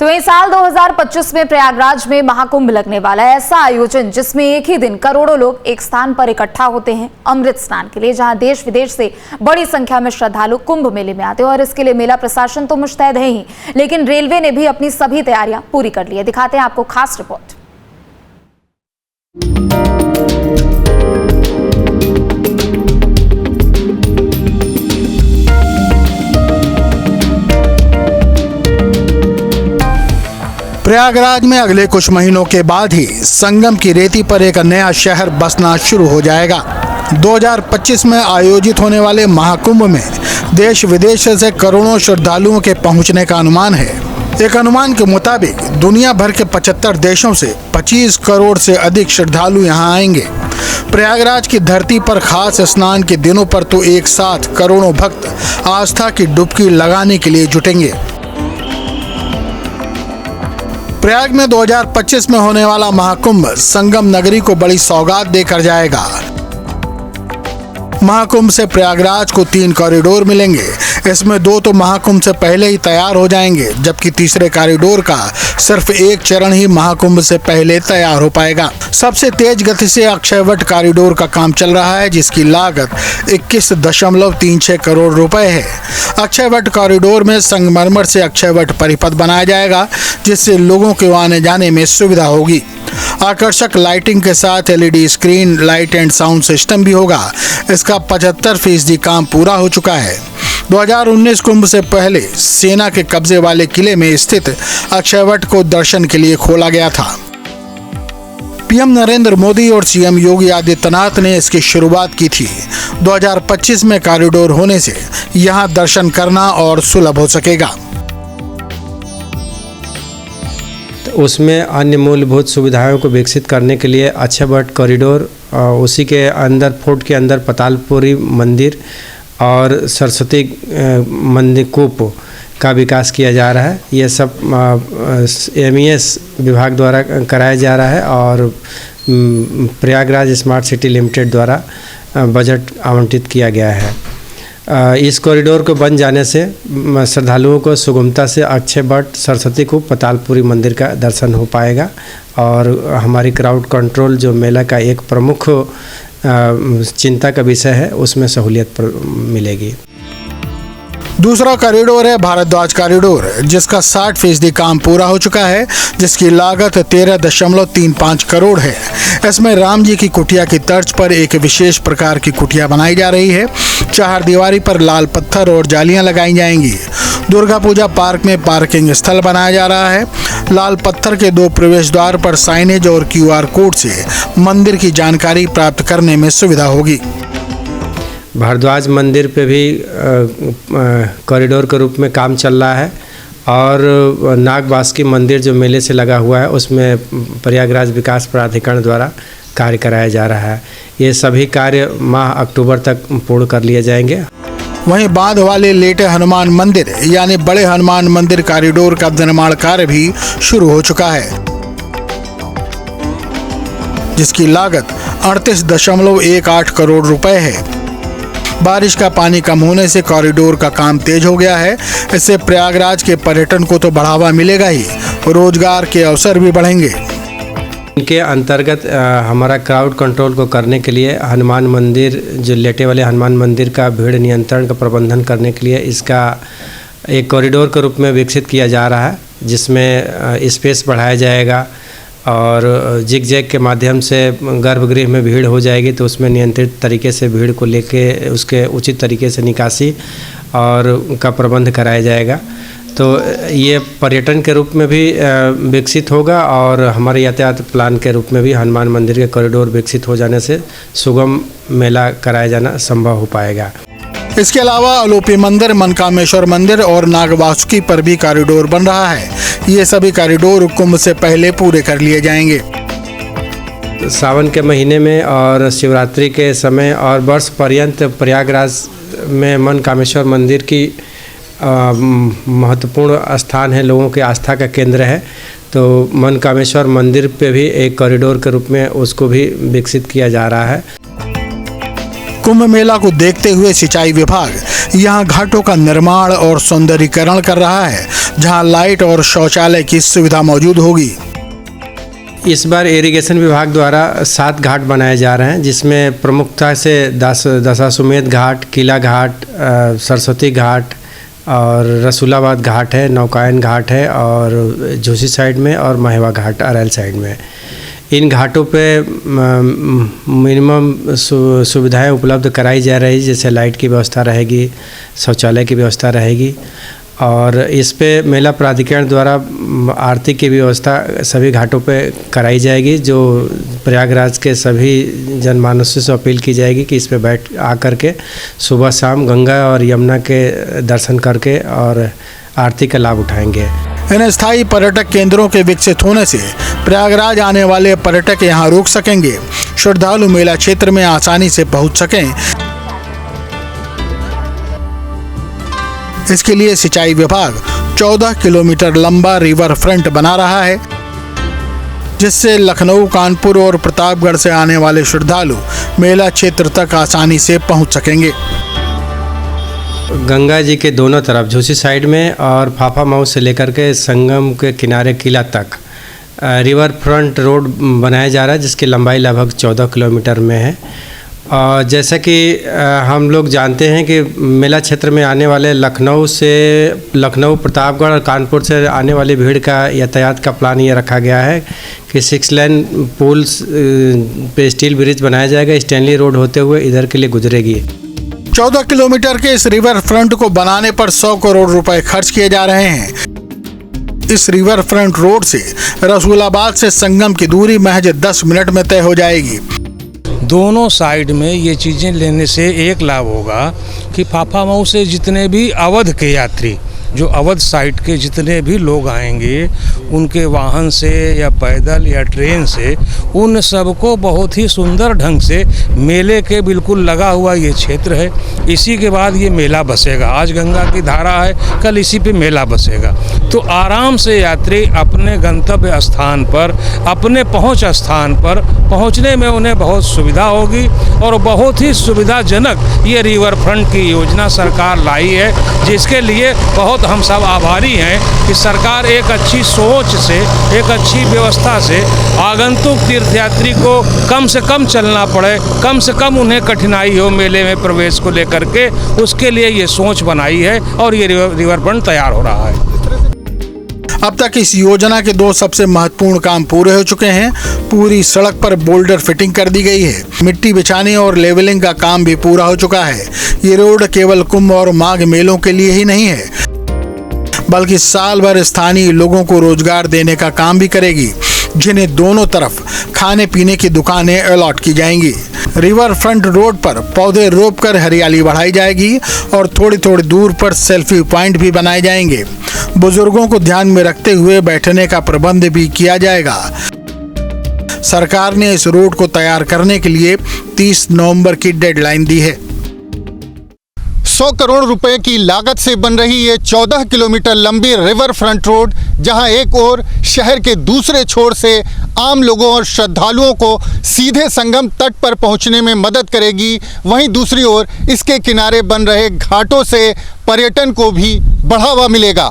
तो इस साल 2025 में प्रयागराज में महाकुंभ लगने वाला है। ऐसा आयोजन जिसमें एक ही दिन करोड़ों लोग एक स्थान पर इकट्ठा होते हैं अमृत स्नान के लिए, जहां देश विदेश से बड़ी संख्या में श्रद्धालु कुंभ मेले में आते हैं। और इसके लिए मेला प्रशासन तो मुस्तैद है ही, लेकिन रेलवे ने भी अपनी सभी तैयारियां पूरी कर ली है। दिखाते हैं आपको खास रिपोर्ट। प्रयागराज में अगले कुछ महीनों के बाद ही संगम की रेती पर एक नया शहर बसना शुरू हो जाएगा। 2025 में आयोजित होने वाले महाकुंभ में देश विदेश से करोड़ों श्रद्धालुओं के पहुंचने का अनुमान है। एक अनुमान के मुताबिक दुनिया भर के 75 देशों से 25 करोड़ से अधिक श्रद्धालु यहां आएंगे। प्रयागराज की धरती पर खास स्नान के दिनों पर तो एक साथ करोड़ों भक्त आस्था की डुबकी लगाने के लिए जुटेंगे। प्रयाग में 2025 में होने वाला महाकुंभ संगम नगरी को बड़ी सौगात देकर जाएगा। महाकुंभ से प्रयागराज को 3 कॉरिडोर मिलेंगे। इसमें 2 तो महाकुंभ से पहले ही तैयार हो जाएंगे, जबकि तीसरे कॉरिडोर का सिर्फ एक चरण ही महाकुंभ से पहले तैयार हो पाएगा। सबसे तेज गति से अक्षयवट कॉरिडोर का काम चल रहा है, जिसकी लागत 21.36 करोड़ रुपए है। अक्षयवट कॉरिडोर में संगमरमर से अक्षयवट परिपथ बनाया जाएगा, जिससे लोगों के आने जाने में सुविधा होगी। आकर्षक लाइटिंग के साथ LED screen, light and sound system भी होगा। इसका 75% काम पूरा हो चुका है। 2019 कुंभ से पहले सेना के कब्जे वाले किले में स्थित अक्षयवट को दर्शन के लिए खोला गया था। पीएम नरेंद्र मोदी और सीएम योगी आदित्यनाथ ने इसकी शुरुआत की थी। 2025 में कॉरिडोर होने से यहां दर्शन करना और सुलभ हो सकेगा। उसमें अन्य मूलभूत सुविधाओं को विकसित करने के लिए अक्षयवट कॉरिडोर, उसी के अंदर फोर्ट के अंदर पतालपुरी मंदिर और सरस्वती मंदिर कूप का विकास किया जा रहा है। ये सब MES विभाग द्वारा कराया जा रहा है और प्रयागराज स्मार्ट सिटी लिमिटेड द्वारा बजट आवंटित किया गया है। इस कॉरिडोर को बन जाने से श्रद्धालुओं को सुगमता से अक्षयवट, सरस्वती कूप, पतालपुरी मंदिर का दर्शन हो पाएगा और हमारी क्राउड कंट्रोल जो मेला का एक प्रमुख चिंता का विषय है, उसमें सहूलियत मिलेगी। दूसरा कॉरिडोर है भारद्वाज कॉरिडोर, जिसका 60% काम पूरा हो चुका है, जिसकी लागत 13.35 करोड़ है। इसमें राम जी की कुटिया की तर्ज पर एक विशेष प्रकार की कुटिया बनाई जा रही है। 4 दीवारी पर लाल पत्थर और जालियां लगाई जाएंगी। दुर्गा पूजा पार्क में पार्किंग स्थल बनाया जा रहा है। लाल पत्थर के 2 प्रवेश द्वार पर साइनेज और QR कोड से मंदिर की जानकारी प्राप्त करने में सुविधा होगी। भारद्वाज मंदिर पे भी कॉरिडोर के रूप में काम चल रहा है और नागवासुकी मंदिर जो मेले से लगा हुआ है, उसमें प्रयागराज विकास प्राधिकरण द्वारा कार्य कराया जा रहा है। ये सभी कार्य माह अक्टूबर तक पूर्ण कर लिए जाएंगे। वहीं बांध वाले लेटे हनुमान मंदिर यानी बड़े हनुमान मंदिर कॉरिडोर का निर्माण कार्य भी शुरू हो चुका है, जिसकी लागत 38.18 करोड़ रुपए है। बारिश का पानी कम होने से कॉरिडोर का काम तेज हो गया है। इससे प्रयागराज के पर्यटन को तो बढ़ावा मिलेगा ही, रोजगार के अवसर भी बढ़ेंगे। इनके अंतर्गत हमारा क्राउड कंट्रोल को करने के लिए हनुमान मंदिर, जो लेटे वाले हनुमान मंदिर का भीड़ नियंत्रण का प्रबंधन करने के लिए इसका एक कॉरिडोर के रूप में विकसित किया जा रहा है, जिसमें स्पेस बढ़ाया जाएगा और जिग जैग के माध्यम से गर्भगृह में भीड़ हो जाएगी, तो उसमें नियंत्रित तरीके से भीड़ को लेके उसके उचित तरीके से निकासी और का प्रबंध कराया जाएगा। तो ये पर्यटन के रूप में भी विकसित होगा और हमारे यातायात प्लान के रूप में भी हनुमान मंदिर के कॉरिडोर विकसित हो जाने से सुगम मेला कराया जाना संभव हो पाएगा। इसके अलावा अलोपी मंदिर, मनकामेश्वर मंदिर और नागवासुकी पर भी कॉरिडोर बन रहा है। ये सभी कॉरिडोर कुंभ से पहले पूरे कर लिए जाएंगे। सावन के महीने में और शिवरात्रि के समय और वर्ष पर्यंत प्रयागराज में मनकामेश्वर मंदिर की महत्वपूर्ण स्थान है, लोगों की आस्था का केंद्र है। तो मनकामेश्वर मंदिर पे भी एक कॉरिडोर के रूप में उसको भी विकसित किया जा रहा है। कुंभ मेला को देखते हुए सिंचाई विभाग यहां घाटों का निर्माण और सौंदर्यीकरण कर रहा है। जहां लाइट और शौचालय की सुविधा मौजूद होगी। इस बार इरिगेशन विभाग द्वारा 7 घाट बनाए जा रहे हैं, जिसमें प्रमुखता से दशाश्वमेध घाट, किला घाट, सरस्वती घाट और रसूलाबाद घाट है, नौकायन घाट है और झूसी साइड में और महेवा घाट अरैल साइड में। इन घाटों पे मिनिमम सुविधाएं उपलब्ध कराई जा रही, जैसे लाइट की व्यवस्था रहेगी, शौचालय की व्यवस्था रहेगी और इस पे मेला प्राधिकरण द्वारा आरती की व्यवस्था सभी घाटों पे कराई जाएगी। जो प्रयागराज के सभी जनमानसों से अपील की जाएगी कि इस पे बैठ आकर के सुबह शाम गंगा और यमुना के दर्शन करके और आरती का लाभ उठाएंगे। इन स्थायी पर्यटक केंद्रों के विकसित होने से प्रयागराज आने वाले पर्यटक यहां रुक सकेंगे, श्रद्धालु मेला क्षेत्र में आसानी से पहुंच सकें। इसके लिए सिंचाई विभाग 14 किलोमीटर लंबा रिवर फ्रंट बना रहा है, जिससे लखनऊ, कानपुर और प्रतापगढ़ से आने वाले श्रद्धालु मेला क्षेत्र तक आसानी से पहुंच सकेंगे। गंगा जी के दोनों तरफ झूसी साइड में और फाफा माऊ से लेकर के संगम के किनारे किला तक रिवर फ्रंट रोड बनाया जा रहा है, जिसकी लंबाई लगभग 14 किलोमीटर में है। और जैसा कि हम लोग जानते हैं कि मेला क्षेत्र में आने वाले लखनऊ, प्रतापगढ़ और कानपुर से आने वाली भीड़ का यातायात का प्लान ये रखा गया है कि 6 लेन पुल पे स्टील ब्रिज बनाया जाएगा, स्टैनली रोड होते हुए इधर के लिए गुजरेगी। 14 किलोमीटर के इस रिवर फ्रंट को बनाने पर 100 करोड़ रुपए खर्च किए जा रहे हैं। इस रिवर फ्रंट रोड से रसूलाबाद से संगम की दूरी महज 10 मिनट में तय हो जाएगी। दोनों साइड में ये चीज़ें लेने से एक लाभ होगा कि फाफा मऊ से जितने भी अवध के यात्री, जो अवध साइड के जितने भी लोग आएंगे, उनके वाहन से या पैदल या ट्रेन से, उन सबको बहुत ही सुंदर ढंग से मेले के बिल्कुल लगा हुआ ये क्षेत्र है। इसी के बाद ये मेला बसेगा। आज गंगा की धारा है, कल इसी पे मेला बसेगा। तो आराम से यात्री अपने गंतव्य स्थान पर, अपने पहुंच स्थान पर पहुंचने में उन्हें बहुत सुविधा होगी और बहुत ही सुविधाजनक ये रिवर फ्रंट की योजना सरकार लाई है, जिसके लिए बहुत हम सब आभारी हैं कि सरकार एक अच्छी सोच से, एक अच्छी व्यवस्था से आगंतुक तीर्थयात्री को कम से कम चलना पड़े, कम से कम उन्हें कठिनाई हो मेले में प्रवेश को लेकर के, उसके लिए ये सोच बनाई है और ये रिवर फ्रंट तैयार हो रहा है। अब तक इस योजना के 2 सबसे महत्वपूर्ण काम पूरे हो चुके हैं। पूरी सड़क पर बोल्डर फिटिंग कर दी गई है, मिट्टी बिछाने और लेवलिंग का काम भी पूरा हो चुका है। ये रोड केवल कुंभ और माघ मेलों के लिए ही नहीं है, बल्कि साल भर स्थानीय लोगों को रोजगार देने का काम भी करेगी, जिन्हें दोनों तरफ खाने पीने की दुकानें अलॉट की जाएंगी। रिवर फ्रंट रोड पर पौधे रोपकर हरियाली बढ़ाई जाएगी और थोड़ी थोड़ी दूर पर सेल्फी पॉइंट भी बनाए जाएंगे। बुजुर्गों को ध्यान में रखते हुए बैठने का प्रबंध भी किया जाएगा। सरकार ने इस रोड को तैयार करने के लिए 30 नवंबर की डेडलाइन दी है। 100 करोड़ रुपए की लागत से बन रही ये 14 किलोमीटर लंबी रिवर फ्रंट रोड, जहां एक ओर शहर के दूसरे छोर से आम लोगों और श्रद्धालुओं को सीधे संगम तट पर पहुंचने में मदद करेगी, वहीं दूसरी ओर इसके किनारे बन रहे घाटों से पर्यटन को भी बढ़ावा मिलेगा।